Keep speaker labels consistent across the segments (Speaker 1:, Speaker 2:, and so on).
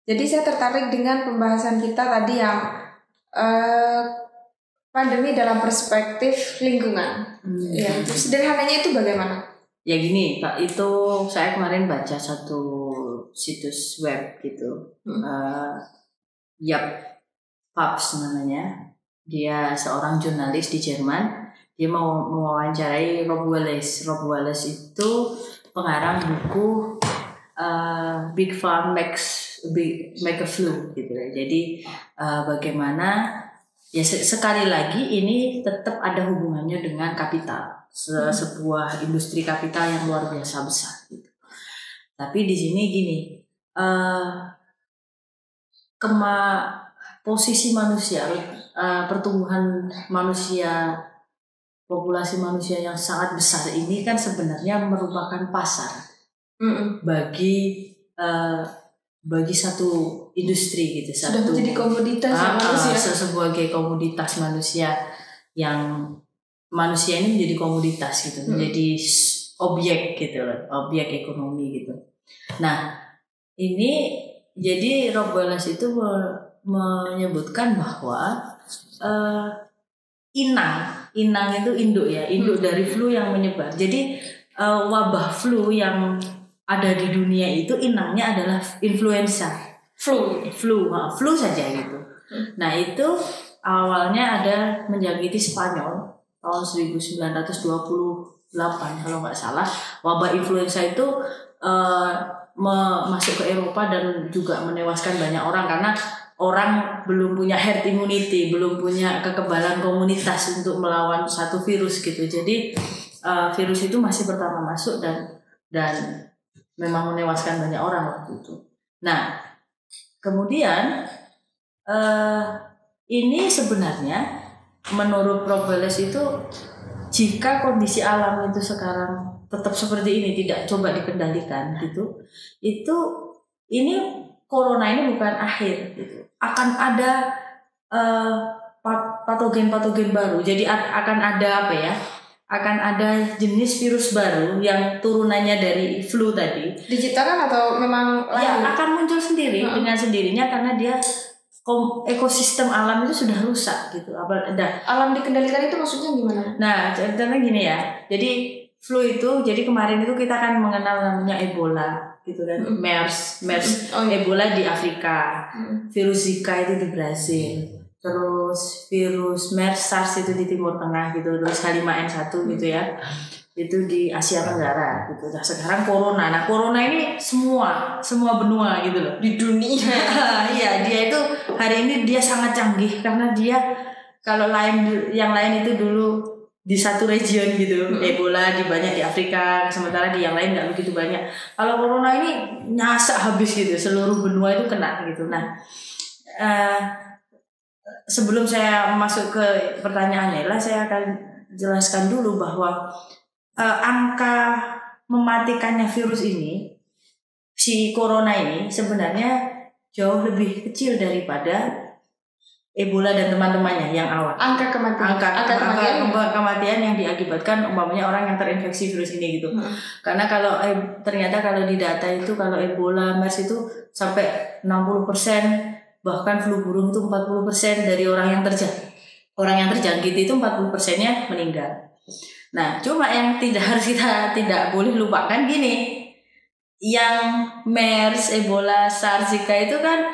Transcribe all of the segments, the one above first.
Speaker 1: Jadi saya tertarik dengan pembahasan kita tadi yang pandemi dalam perspektif lingkungan. Ya, sederhananya itu bagaimana?
Speaker 2: Ya gini, Pak, itu saya kemarin baca satu situs web gitu. Yap Pubs namanya. Dia seorang jurnalis di Jerman. Dia mau mewawancarai Rob Wallace. Rob Wallace itu pengarang buku Big Farm Make a Flu gitu ya. Jadi bagaimana ya sekali lagi ini tetap ada hubungannya dengan kapital. Sebuah industri kapital yang luar biasa besar gitu. Tapi di sini gini, posisi manusia, pertumbuhan manusia, populasi manusia yang sangat besar ini kan sebenarnya merupakan pasar bagi satu industri gitu.
Speaker 1: Sudah menjadi komoditas manusia.
Speaker 2: Sebagai komoditas manusia yang manusia ini menjadi komoditas gitu, menjadi objek gitu, objek ekonomi gitu. Nah, ini jadi Rob Wallace itu menyebutkan bahwa inang itu induk ya, induk dari flu yang menyebar. Jadi wabah flu yang ada di dunia itu inangnya adalah influenza, flu saja gitu. Nah itu awalnya ada menjangkiti Spanyol tahun 1928 kalau nggak salah. Wabah influenza itu masuk ke Eropa dan juga menewaskan banyak orang karena orang belum punya herd immunity, belum punya kekebalan komunitas untuk melawan satu virus gitu. Jadi virus itu masih pertama masuk dan memang menewaskan banyak orang waktu itu. Nah, kemudian ini sebenarnya menurut Rob Wallace itu jika kondisi alam itu sekarang tetap seperti ini, tidak coba dikendalikan gitu, ini corona ini bukan akhir gitu. Akan ada patogen baru. Jadi akan ada apa ya? Akan ada jenis virus baru yang turunannya dari flu tadi.
Speaker 1: Diciptakan atau memang
Speaker 2: ya akan muncul sendiri dengan sendirinya karena dia ekosistem alam itu sudah rusak gitu.
Speaker 1: Alam dikendalikan itu maksudnya gimana?
Speaker 2: Nah, contohnya gini ya. Jadi flu itu, jadi kemarin itu kita kan mengenal namanya Ebola gitu kan, MERS, Ebola di Afrika, virus Zika itu di Brasil, terus virus MERS SARS itu di Timur Tengah gitu, terus H5N1 gitu ya, itu di Asia Tenggara gitu. Nah sekarang corona ini semua benua gitu loh
Speaker 1: di dunia.
Speaker 2: Iya, dia itu hari ini dia sangat canggih karena dia kalau yang lain itu dulu di satu region gitu, Ebola banyak di Afrika, sementara di yang lain nggak begitu banyak. Kalau corona ini nyasak habis gitu, seluruh benua itu kena gitu. Nah, sebelum saya masuk ke pertanyaannya, saya akan jelaskan dulu bahwa angka mematikannya virus ini, si corona ini sebenarnya jauh lebih kecil daripada Ebola dan teman-temannya yang awal.
Speaker 1: Angka
Speaker 2: kematian yang diakibatkan umpamanya orang yang terinfeksi virus ini gitu. Karena ternyata kalau di data itu kalau Ebola, MERS itu sampai 60%, bahkan flu burung itu 40% dari orang yang terjangkit itu 40%-nya meninggal. Nah, cuma yang kita tidak boleh lupakan gini. Yang MERS, Ebola, SARS, Zika itu kan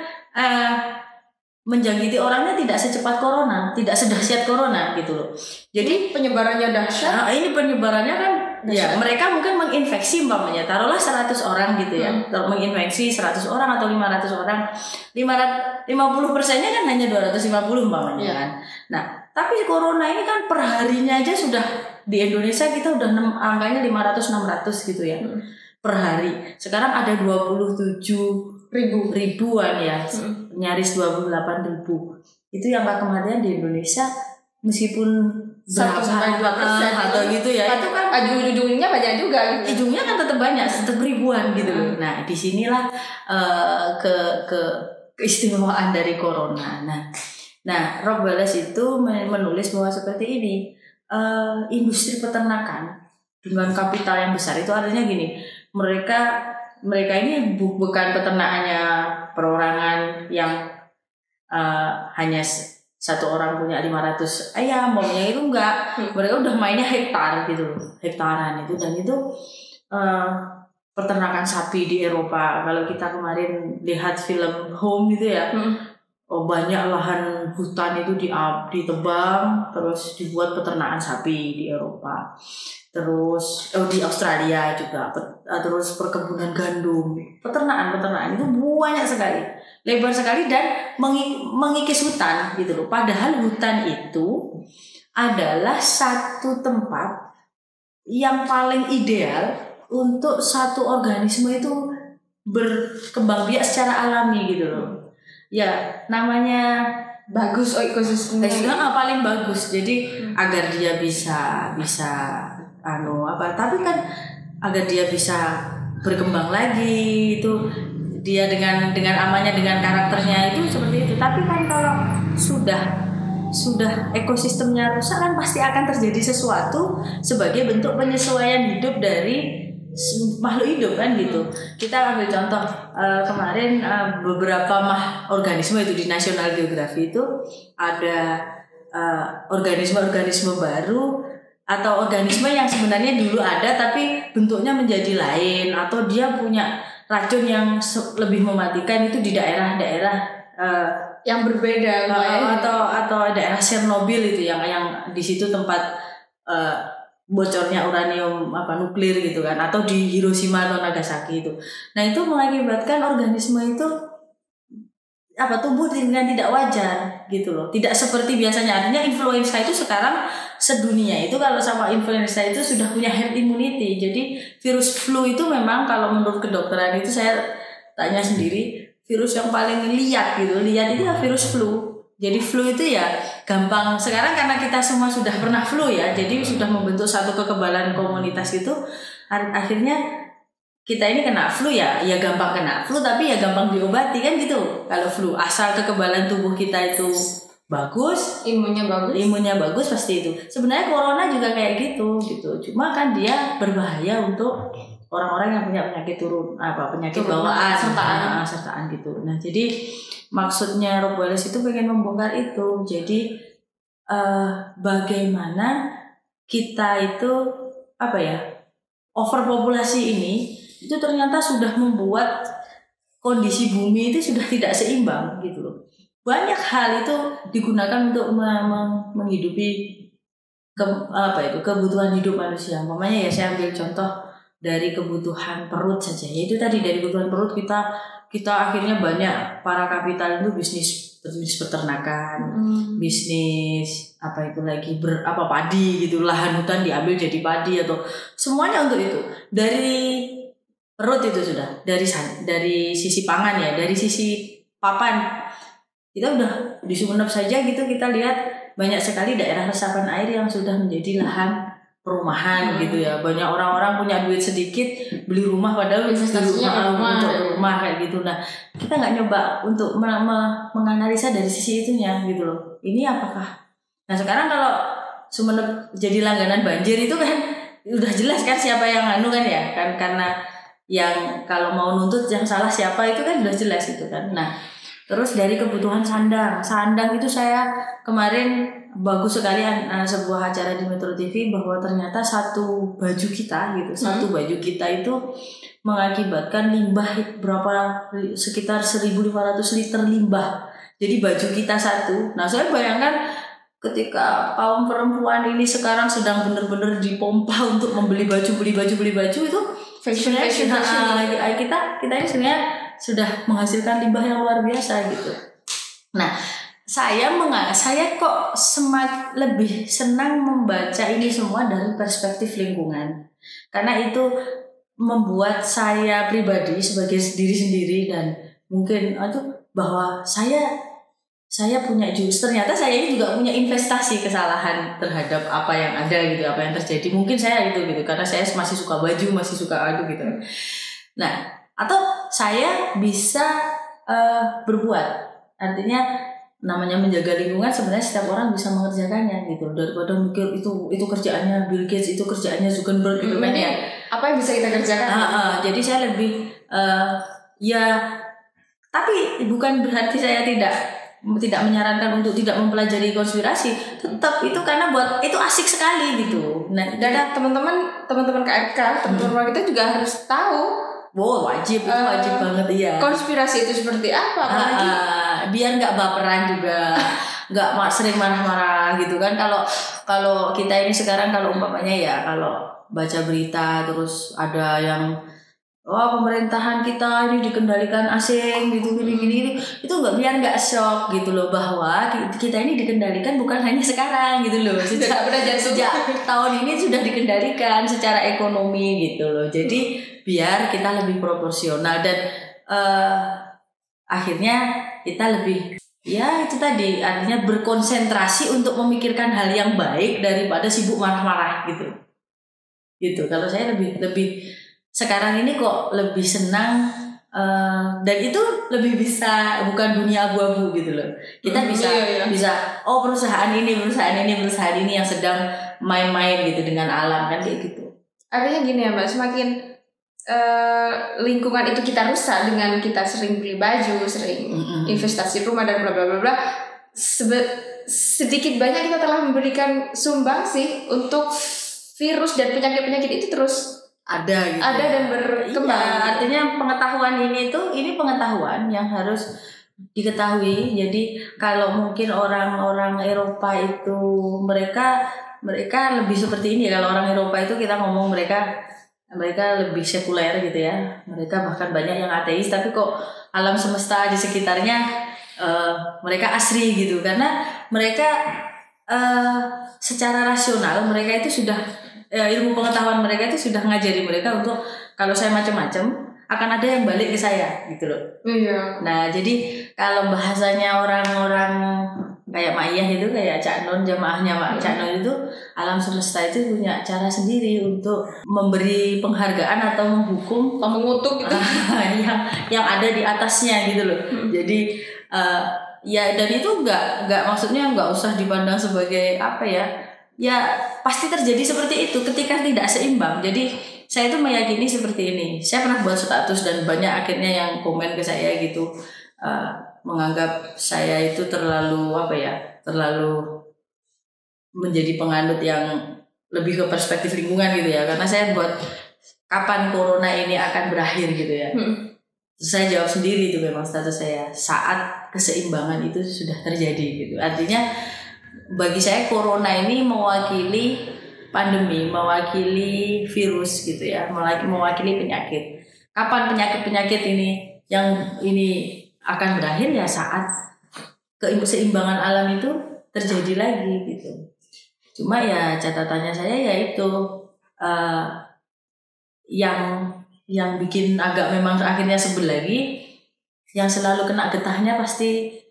Speaker 2: menjangkiti orangnya tidak secepat corona, tidak sedahsyat corona gitu loh. Jadi
Speaker 1: penyebarannya dahsyat.
Speaker 2: Ini penyebarannya kan dahsyat. Ya mereka mungkin menginfeksi umpamanya, taruhlah 100 orang gitu ya. Menginfeksi 100 orang atau 500 orang. 50%-nya kan hanya 250 umpamanya kan. Nah, tapi corona ini kan per harinya aja sudah di Indonesia kita udah angkanya 500-600 gitu ya. Per hari. Sekarang ada 27 ribuan ya, nyaris 28.000. Itu yang angka kematian di Indonesia meskipun
Speaker 1: 1-2%
Speaker 2: atau gitu ya.
Speaker 1: Itu kan ujung-ujungnya banyak juga gitu.
Speaker 2: Ujungnya kan tetap banyak, tetap ribuan gitu. Nah, disinilah keistimewaan dari corona. Nah, Rob Wallace itu menulis bahwa seperti ini, industri peternakan dengan kapital yang besar itu artinya gini, mereka ini bukan peternakannya perorangan yang hanya satu orang punya 500 ayam, maunya itu enggak. Mereka udah mainnya hektar gitu, hektaran itu. Dan itu peternakan sapi di Eropa. Kalau kita kemarin lihat film Home gitu ya, banyak lahan hutan itu ditebang, terus dibuat peternakan sapi di Eropa. Terus di Australia juga, terus perkebunan gandum, peternakan itu banyak sekali, lebar sekali dan mengikis hutan gitu loh. Padahal hutan itu adalah satu tempat yang paling ideal untuk satu organisme itu berkembang biak secara alami gitu loh. Ya namanya
Speaker 1: bagus ekosistemnya
Speaker 2: paling bagus. Jadi agar dia bisa tapi kan agar dia bisa berkembang lagi itu dia dengan amannya, dengan karakternya itu seperti itu. Tapi kan kalau sudah ekosistemnya rusak kan pasti akan terjadi sesuatu sebagai bentuk penyesuaian hidup dari makhluk hidup kan gitu. Kita ambil contoh kemarin beberapa organisme itu di National Geographic itu ada organisme baru atau organisme yang sebenarnya dulu ada tapi bentuknya menjadi lain, atau dia punya racun yang lebih mematikan itu di daerah-daerah
Speaker 1: yang berbeda
Speaker 2: atau daerah Chernobyl itu yang di situ tempat bocornya uranium nuklir gitu kan, atau di Hiroshima atau Nagasaki itu. Nah itu mengakibatkan organisme itu tumbuh dengan tidak wajar gitu loh, tidak seperti biasanya. Artinya influenza itu sekarang sedunia itu kalau sama influenza itu sudah punya herd immunity. Jadi virus flu itu memang kalau menurut kedokteran itu saya tanya sendiri, virus yang paling liat itu ya virus flu. Jadi flu itu ya gampang, sekarang karena kita semua sudah pernah flu ya, jadi sudah membentuk satu kekebalan komunitas gitu. Akhirnya kita ini kena flu ya gampang kena flu, tapi ya gampang diobati kan gitu. Kalau flu asal kekebalan tubuh kita itu bagus, imunnya bagus pasti itu. Sebenarnya corona juga kayak gitu. Cuma kan dia berbahaya untuk orang-orang yang punya penyakit penyakit bawaan sertaan gitu. Nah, jadi maksudnya Rob Wallace itu pengen membongkar itu. Jadi bagaimana kita itu overpopulasi ini itu ternyata sudah membuat kondisi bumi itu sudah tidak seimbang gitu loh. Banyak hal itu digunakan untuk menghidupi kebutuhan hidup manusia. Umpamanya ya saya ambil contoh dari kebutuhan perut saja. Yaitu tadi dari kebutuhan perut kita akhirnya banyak para kapital itu bisnis peternakan, bisnis padi gitu, lahan hutan diambil jadi padi atau semuanya untuk itu. Dari perut itu sudah, dari sisi pangan ya, dari sisi papan. Kita udah di Sumeneb saja gitu, kita lihat banyak sekali daerah resapan air yang sudah menjadi lahan perumahan gitu ya. Banyak orang-orang punya duit sedikit beli rumah padahal investasinya untuk rumah kayak gitu. Nah, kita nggak nyoba untuk menganalisa dari sisi itunya gitu loh. Ini apakah? Nah, sekarang kalau Sumeneb jadi langganan banjir itu kan udah jelas kan siapa yang kan ya kan, karena yang kalau mau nuntut yang salah siapa itu kan udah jelas gitu kan. Nah, terus dari kebutuhan sandang itu saya kemarin bagus sekali sebuah acara di Metro TV bahwa ternyata satu baju kita itu mengakibatkan limbah sekitar 1.500 liter limbah. Jadi baju kita satu. Nah, saya bayangkan ketika kaum perempuan ini sekarang sedang benar-benar dipompa untuk beli baju itu fashion kita ini sebenarnya sudah menghasilkan limbah yang luar biasa gitu. Nah, saya kok lebih senang membaca ini semua dari perspektif lingkungan, karena itu membuat saya pribadi sebagai diri sendiri dan mungkin bahwa saya punya ternyata saya ini juga punya investasi kesalahan terhadap apa yang ada gitu, apa yang terjadi. Mungkin saya gitu karena saya masih suka baju, masih suka gitu. Nah, atau saya bisa berbuat, artinya namanya menjaga lingkungan sebenarnya setiap orang bisa mengerjakannya gitu, daripada mikir itu kerjaannya Bill Gates, itu kerjaannya Zuckerberg gitu kan ya.
Speaker 1: Apa yang bisa kita kerjakan?
Speaker 2: Jadi saya lebih Tapi bukan berarti saya tidak menyarankan untuk tidak mempelajari konspirasi. Tetap itu karena buat itu asik sekali gitu.
Speaker 1: Nah, dan teman-teman KRK, teman-teman kita juga harus tahu.
Speaker 2: Wow, wajib banget ya.
Speaker 1: Konspirasi itu seperti apa? Apalagi
Speaker 2: biar nggak baperan juga, nggak sering marah-marah gitu kan. Kalau kita ini sekarang kalau umpamanya ya kalau baca berita terus ada yang pemerintahan kita ini dikendalikan asing gitu gini itu biar nggak shock gitu loh, bahwa kita ini dikendalikan bukan hanya sekarang gitu loh, sejak tahun ini sudah dikendalikan secara ekonomi gitu loh. Jadi biar kita lebih proporsional dan akhirnya kita lebih ya itu tadi artinya berkonsentrasi untuk memikirkan hal yang baik daripada sibuk marah-marah gitu. Kalau saya lebih sekarang ini kok lebih senang dan itu lebih bisa bukan dunia abu-abu gitu loh. Kita bisa perusahaan ini yang sedang main-main gitu dengan alam kan kayak gitu.
Speaker 1: Artinya gini ya Mbak, semakin lingkungan itu kita rusak dengan kita sering beli baju, sering investasi rumah dan bla bla bla bla, sedikit banyak kita telah memberikan sumbangsi untuk virus dan penyakit itu terus
Speaker 2: ada
Speaker 1: dan berkembang.
Speaker 2: Iya, artinya pengetahuan ini pengetahuan yang harus diketahui. Jadi kalau mungkin orang-orang Eropa itu mereka lebih seperti ini. Kalau orang Eropa itu kita ngomong mereka lebih sekuler gitu ya. Mereka bahkan banyak yang ateis, tapi kok alam semesta di sekitarnya mereka asri gitu, karena mereka secara rasional mereka itu sudah ilmu pengetahuan mereka itu sudah ngajari mereka untuk kalau saya macam-macam akan ada yang balik ke saya gitu loh.
Speaker 1: Iya.
Speaker 2: Nah jadi kalau bahasanya orang-orang kayak Ma'iyah itu kayak Cak Non, jamaahnya Cak Non itu alam semesta itu punya cara sendiri untuk memberi penghargaan atau menghukum
Speaker 1: atau mengutuk gitu
Speaker 2: yang ada di atasnya gitu loh. Jadi ya dan itu nggak maksudnya nggak usah dipandang sebagai apa ya pasti terjadi seperti itu ketika tidak seimbang. Jadi saya itu meyakini seperti ini. Saya pernah buat status dan banyak akhirnya yang komen ke saya gitu, menganggap saya itu terlalu menjadi penganut yang lebih ke perspektif lingkungan gitu ya. Karena saya buat kapan corona ini akan berakhir gitu ya. Terus saya jawab sendiri itu memang status saya saat keseimbangan itu sudah terjadi gitu. Artinya bagi saya corona ini mewakili pandemi, mewakili virus gitu ya, mewakili penyakit. Kapan penyakit ini akan berakhir ya saat keseimbangan alam itu terjadi lagi gitu. Cuma ya catatannya saya yaitu yang bikin agak memang akhirnya sebel lagi, yang selalu kena getahnya pasti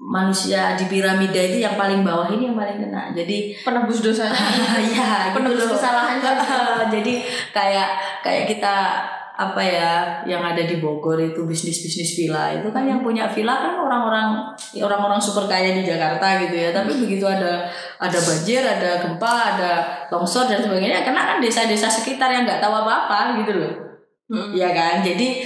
Speaker 2: manusia di piramida itu yang paling bawah ini yang paling kena. Jadi
Speaker 1: penebus dosanya.
Speaker 2: Ya,
Speaker 1: penebus
Speaker 2: gitu
Speaker 1: kesalahannya.
Speaker 2: Jadi kayak kita yang ada di Bogor itu bisnis villa itu kan yang punya villa kan orang-orang super kaya di Jakarta gitu ya. Tapi begitu ada banjir, ada gempa, ada longsor dan sebagainya, kena kan desa-desa sekitar yang nggak tahu apa-apa gitu loh. Ya kan. Jadi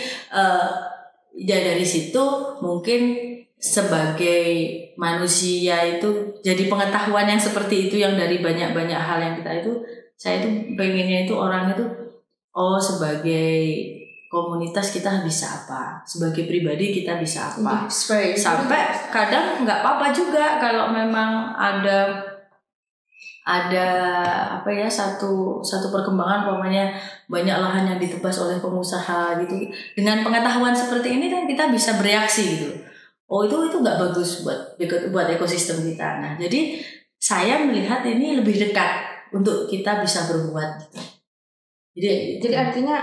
Speaker 2: ya dari situ mungkin sebagai manusia itu jadi pengetahuan yang seperti itu, yang dari banyak hal yang kita itu, saya itu pengennya itu orang itu sebagai komunitas kita bisa apa, sebagai pribadi kita bisa apa, sampai kadang nggak apa-apa juga kalau memang ada satu perkembangan umpamanya banyak lahan yang ditebas oleh pengusaha gitu. Dengan pengetahuan seperti ini kan kita bisa bereaksi gitu. Itu nggak bagus buat ekosistem kita. Nah, jadi saya melihat ini lebih dekat untuk kita bisa berbuat.
Speaker 1: Jadi artinya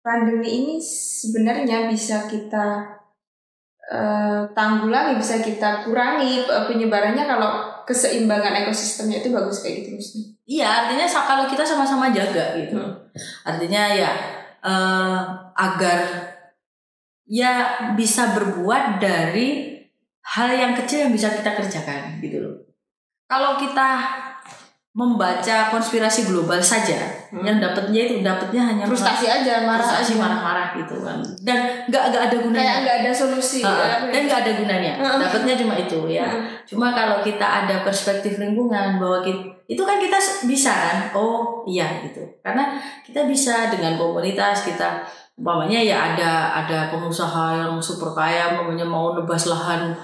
Speaker 1: pandemi ini sebenarnya bisa kita tanggulangi, bisa kita kurangi penyebarannya kalau keseimbangan ekosistemnya itu bagus kayak gitu maksudnya.
Speaker 2: Iya, artinya kalau kita sama-sama jaga gitu. Artinya ya agar ya bisa berbuat dari hal yang kecil yang bisa kita kerjakan gitu loh. Kalau kita membaca konspirasi global saja, yang dapatnya hanya
Speaker 1: frustasi aja,
Speaker 2: marah-marah gitu kan, dan nggak ada gunanya,
Speaker 1: kayak nggak ada solusi,
Speaker 2: dan nggak ada gunanya, dapatnya cuma itu ya. Cuma kalau kita ada perspektif lingkungan bahwa itu kan kita bisa kan, oh iya gitu, karena kita bisa dengan komunitas kita, umpamanya ya ada pengusaha yang super kaya, umpamanya mau nebas lahan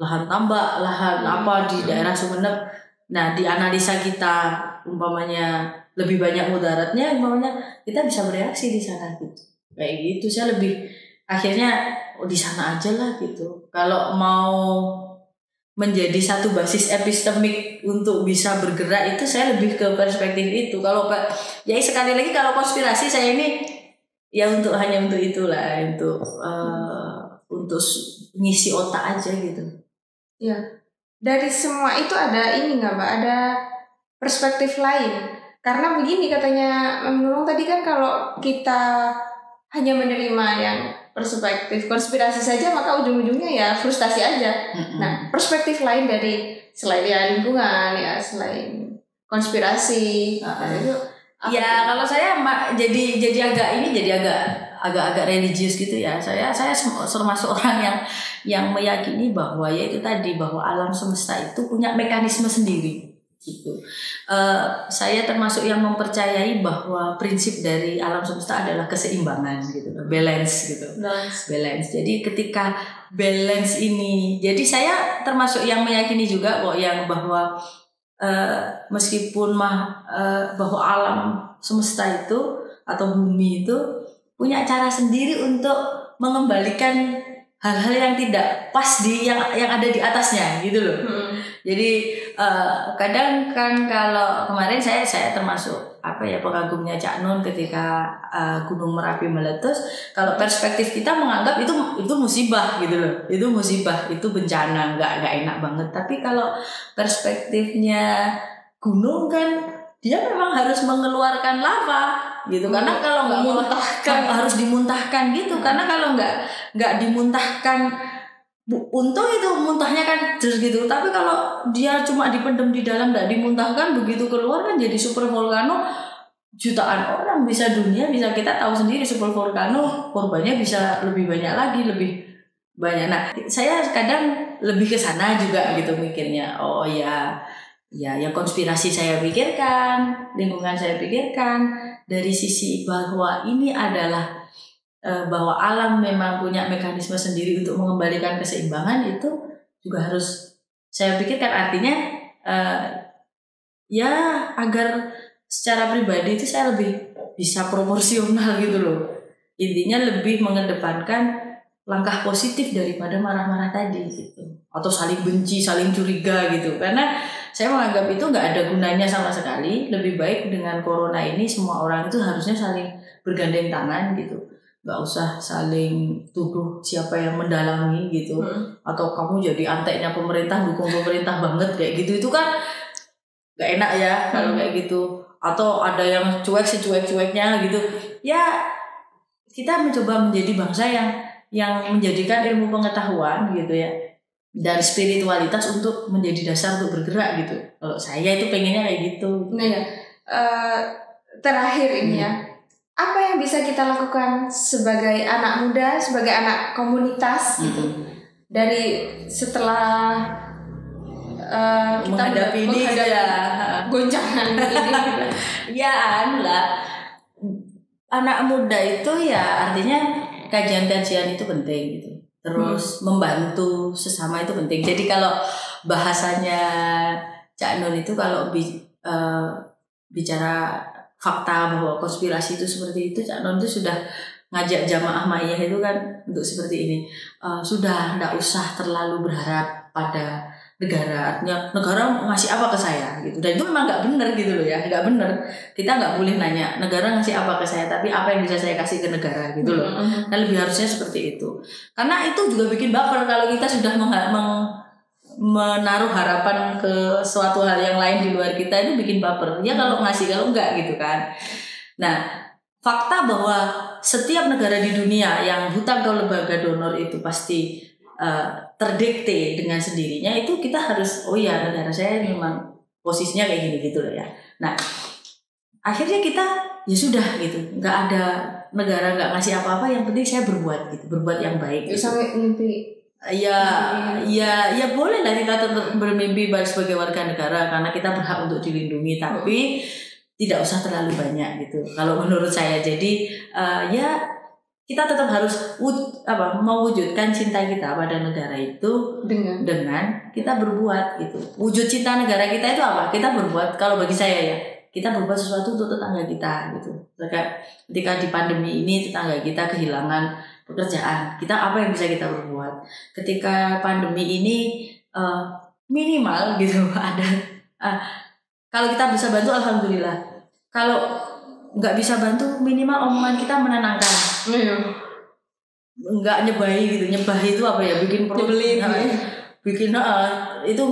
Speaker 2: tambak, lahan apa di daerah Sumeneb. Nah, di analisa kita umpamanya lebih banyak mudaratnya, umpamanya kita bisa bereaksi di sana gitu. Kayak gitu, saya lebih akhirnya di sana aja lah gitu. Kalau mau menjadi satu basis epistemik untuk bisa bergerak itu saya lebih ke perspektif itu. Kalau ya sekali lagi kalau konspirasi saya ini ya hanya untuk itulah, untuk ngisi otak aja gitu.
Speaker 1: Ya. Dari semua itu ada ini nggak Mbak? Ada perspektif lain? Karena begini katanya Nurung tadi kan, kalau kita hanya menerima yang perspektif konspirasi saja maka ujung-ujungnya ya frustasi aja. Nah, perspektif lain dari selain ya lingkungan ya, selain konspirasi itu
Speaker 2: ya kalau saya jadi agak religius gitu ya. Saya termasuk orang yang meyakini bahwa yaitu tadi, bahwa alam semesta itu punya mekanisme sendiri gitu. Saya termasuk yang mempercayai bahwa prinsip dari alam semesta adalah keseimbangan gitu, balance gitu. Balance. Jadi ketika balance ini, jadi saya termasuk yang meyakini juga kok yang bahwa meskipun bahwa alam semesta itu atau bumi itu punya cara sendiri untuk mengembalikan hal-hal yang tidak pas yang ada di atasnya gitu loh. Jadi kadang kan kalau kemarin saya termasuk pengagumnya Cak Nun ketika Gunung Merapi meletus. Kalau perspektif kita menganggap itu musibah gitu loh. Itu musibah, itu bencana, nggak enak banget. Tapi kalau perspektifnya gunung kan dia memang harus mengeluarkan lava gitu, karena kalau nggak memuntahkan harus dimuntahkan gitu, karena kalau nggak dimuntahkan untung itu muntahnya kan terus gitu, tapi kalau dia cuma dipendam di dalam nggak dimuntahkan, begitu keluar kan jadi super volcano, jutaan orang bisa dunia, bisa kita tahu sendiri super volcano korbannya bisa lebih banyak lagi, lebih banyak. Nah saya kadang lebih ke sana juga gitu mikirnya. Oh ya yang konspirasi saya pikirkan, lingkungan saya pikirkan dari sisi bahwa ini adalah bahwa alam memang punya mekanisme sendiri untuk mengembalikan keseimbangan, itu juga harus saya pikirkan. Artinya ya agar secara pribadi itu saya lebih bisa proporsional gitu loh. Intinya lebih mengedepankan langkah positif daripada marah-marah tadi gitu, atau saling benci, saling curiga gitu. Karena saya menganggap itu nggak ada gunanya sama sekali. Lebih baik dengan corona ini semua orang itu harusnya saling bergandeng tangan gitu, nggak usah saling tuduh siapa yang mendalangi gitu. Atau kamu jadi anteknya pemerintah, dukung pemerintah banget kayak gitu, itu kan nggak enak ya kalau kayak gitu. Atau ada yang cuek secuek-cueknya gitu ya. Kita mencoba menjadi bangsa yang menjadikan ilmu pengetahuan gitu ya dan spiritualitas untuk menjadi dasar untuk bergerak gitu. Kalau saya itu pengennya kayak gitu.
Speaker 1: Nah ya, terakhir ini ya, apa yang bisa kita lakukan sebagai anak muda, sebagai anak komunitas gitu, dari setelah kita
Speaker 2: menghadapi ini ya
Speaker 1: goncangan ini
Speaker 2: ya anak muda itu ya artinya kajian-kajian itu penting gitu. Terus membantu sesama itu penting. Jadi kalau bahasanya Cak Nun itu kalau bicara fakta bahwa konspirasi itu seperti itu, Cak Nun itu sudah ngajak jamaah Maiyah itu kan untuk seperti ini. Sudah tidak usah terlalu berharap pada negara, artinya negara ngasih apa ke saya gitu. Dan itu memang nggak benar gitu loh ya, nggak benar. Kita nggak boleh nanya negara ngasih apa ke saya, tapi apa yang bisa saya kasih ke negara gitu loh. Dan lebih harusnya seperti itu. Karena itu juga bikin baper kalau kita sudah menaruh harapan ke suatu hal yang lain di luar kita, itu bikin baper. Ya kalau ngasih, kalau enggak gitu kan. Nah, fakta bahwa setiap negara di dunia yang hutang ke lembaga donor itu pasti terdikte dengan sendirinya, itu kita harus, oh ya negara saya memang posisinya kayak gini gitu loh ya. Nah akhirnya kita ya sudah gitu, nggak ada negara nggak ngasih apa-apa, yang penting saya berbuat gitu, berbuat yang baik gitu.
Speaker 1: Sampai mimpi.
Speaker 2: Ya boleh lah kita tetap bermimpi sebagai warga negara karena kita berhak untuk dilindungi, tapi tidak usah terlalu banyak gitu kalau menurut saya. Jadi ya kita tetap harus mewujudkan cinta kita pada negara itu dengan kita berbuat gitu. Wujud cinta negara kita itu apa? Kita berbuat. Kalau bagi saya ya, kita berbuat sesuatu untuk tetangga kita gitu. Ketika di pandemi ini tetangga kita kehilangan pekerjaan, kita apa yang bisa kita berbuat? Ketika pandemi ini minimal gitu ada. Kalau kita bisa bantu alhamdulillah. Kalau nggak bisa bantu minimal omongan kita menenangkan. Nggak nyebahi gitu. Nyebahi itu apa ya? Bikin perut. Bikin itu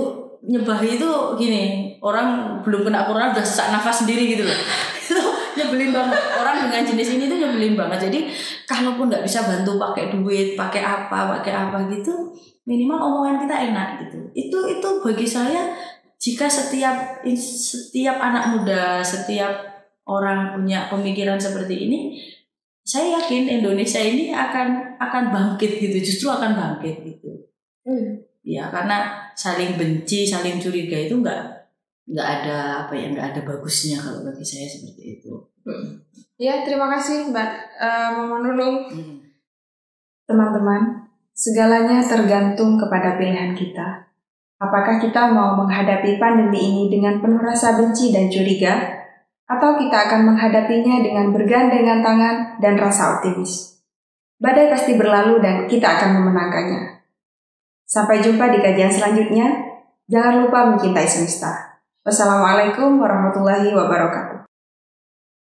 Speaker 2: nyebahi itu gini. Orang belum kena corona udah sesak nafas sendiri gitu loh. Itu nyebelin banget. Orang dengan jenis ini tuh nyebelin banget. Jadi kalaupun nggak bisa bantu pakai duit, pakai apa gitu, minimal omongan kita enak gitu. Itu bagi saya, jika setiap anak muda, setiap orang punya pemikiran seperti ini, saya yakin Indonesia ini akan bangkit gitu. Justru akan bangkit gitu. Ya karena saling benci, saling curiga itu nggak ada nggak ada bagusnya kalau bagi saya seperti itu.
Speaker 1: Ya, terima kasih Mbak Mama Nunung. Teman-teman, segalanya tergantung kepada pilihan kita. Apakah kita mau menghadapi pandemi ini dengan penuh rasa benci dan curiga, atau kita akan menghadapinya dengan bergandengan tangan dan rasa optimis? Badai pasti berlalu dan kita akan memenangkannya. Sampai jumpa di kajian selanjutnya. Jangan lupa mencintai semesta. Wassalamualaikum warahmatullahi wabarakatuh.